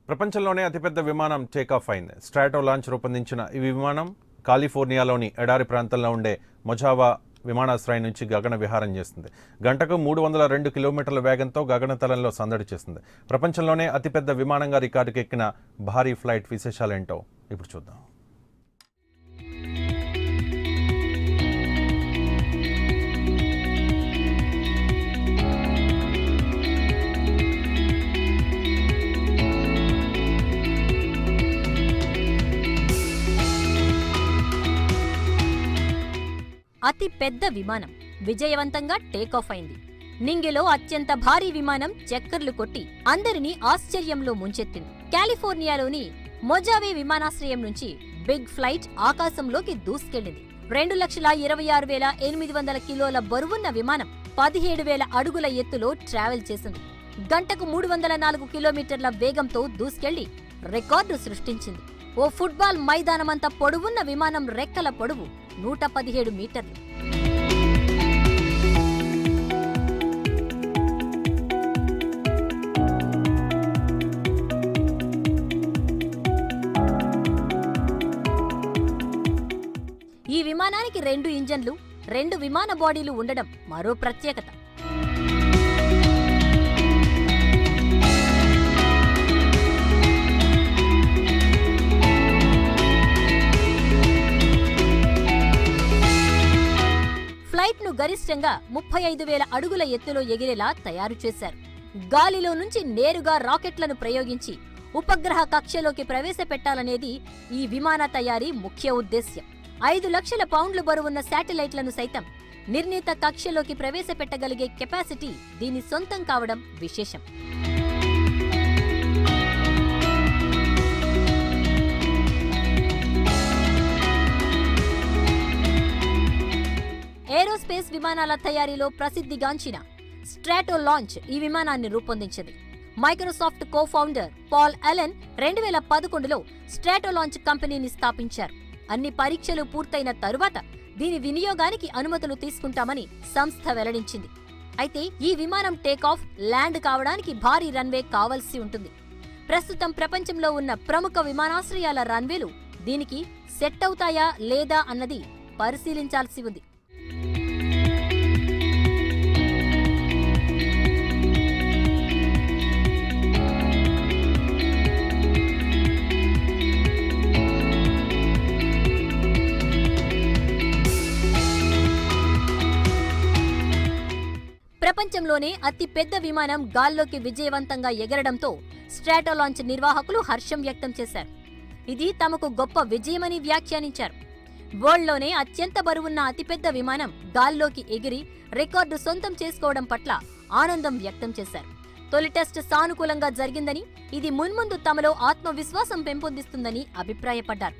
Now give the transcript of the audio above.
ప్రపంచంలోనే అతిపెద్ద విమానం టేకాఫ్ అయింది. స్ట్రాటో లాంచ్ రూపొందించిన ఈ విమానం కాలిఫోర్నియాలోని ఎడారి ప్రాంతంలో ఉండే మొజావా విమానాశ్రయం నుంచి గగన విహారం చేస్తుంది. గంటకు 302 కిలోమీటర్ల వేగంతో గగనతలంలో సందడి చేస్తుంది. ప్రపంచంలోనే అతిపెద్ద విమానంగా రికార్డుకి ఎక్కిన భారీ ఫ్లైట్ విశేషాలేంటో ఇప్పుడు చూద్దాం. అతి పెద్ద విమానం విజయవంతంగా టేకాఫ్ అయింది. నింగిలో అత్యంత భారీ విమానం చక్కర్లు కొట్టి అందరినీ ఆశ్చర్యంలో ముంచెత్తింది. కాలిఫోర్నియాలోని మొజావే విమానాశ్రయం నుంచి బిగ్ ఫ్లైట్ ఆకాశంలోకి దూసుకెళ్లింది. 2,26,800 కిలోల బరువున్న విమానం 17,000 అడుగుల ఎత్తులో ట్రావెల్ చేసింది. గంటకు 304 కిలోమీటర్ల వేగంతో దూసుకెళ్లి రికార్డు సృష్టించింది. ఓ ఫుట్బాల్ మైదానమంత పొడవున్న విమానం రెక్కల పొడవు 117 మీటర్లు. ఈ విమానానికి 2 ఇంజన్లు, 2 విమాన బాడీలు ఉండడం మరో ప్రత్యేకత. ఫ్లైట్ ను గరిష్టంగా 35,000 అడుగుల ఎత్తులో ఎగిరేలా తయారు చేశారు. గాలిలో నుంచి నేరుగా రాకెట్లను ప్రయోగించి ఉపగ్రహ కక్షలోకి ప్రవేశపెట్టాలనేది ఈ విమాన తయారీ ముఖ్య ఉద్దేశ్యం. 5 లక్షల పౌండ్ల బరువున్న శాటిలైట్లను సైతం నిర్ణీత కక్షలోకి ప్రవేశపెట్టగలిగే కెపాసిటీ దీని సొంతం కావడం విశేషం. ఏరోస్పేస్ విమానాల తయారీలో ప్రసిద్ధిగాంచిన స్ట్రాటో లాంచ్ ఈ విమానాన్ని రూపొందించింది. మైక్రోసాఫ్ట్ కో-ఫౌండర్ పాల్ అలెన్ 2011లో స్ట్రాటో లాంచ్ కంపెనీని స్థాపించారు. అన్ని పరీక్షలు పూర్తయిన తరువాత దీని వినియోగానికి అనుమతులు తీసుకుంటామని సంస్థ వెల్లడించింది. అయితే ఈ విమానం టేకాఫ్, ల్యాండ్ కావడానికి భారీ రన్వే కావాల్సి ఉంటుంది. ప్రస్తుతం ప్రపంచంలో ఉన్న ప్రముఖ విమానాశ్రయాల రన్వేలు దీనికి సెట్ అవుతాయా లేదా అన్నది పరిశీలించాల్సి ఉంది. ప్రపంచంలోనే అతి పెద్ద విమానం గాల్లోకి విజయవంతంగా ఎగరడంతో స్ట్రాటో లాంచ్ నిర్వాహకులు హర్షం వ్యక్తం చేశారు. ఇది తమకు గొప్ప విజయమని వ్యాఖ్యానించారు. వరల్డ్లోనే అత్యంత బరువున్న అతిపెద్ద విమానం గాల్లోకి ఎగిరి రికార్డు సొంతం చేసుకోవడం పట్ల ఆనందం వ్యక్తం చేశారు. తొలి టెస్ట్ సానుకూలంగా జరిగిందని, ఇది మున్ముందు తమలో ఆత్మవిశ్వాసం పెంపొందిస్తుందని అభిప్రాయపడ్డారు.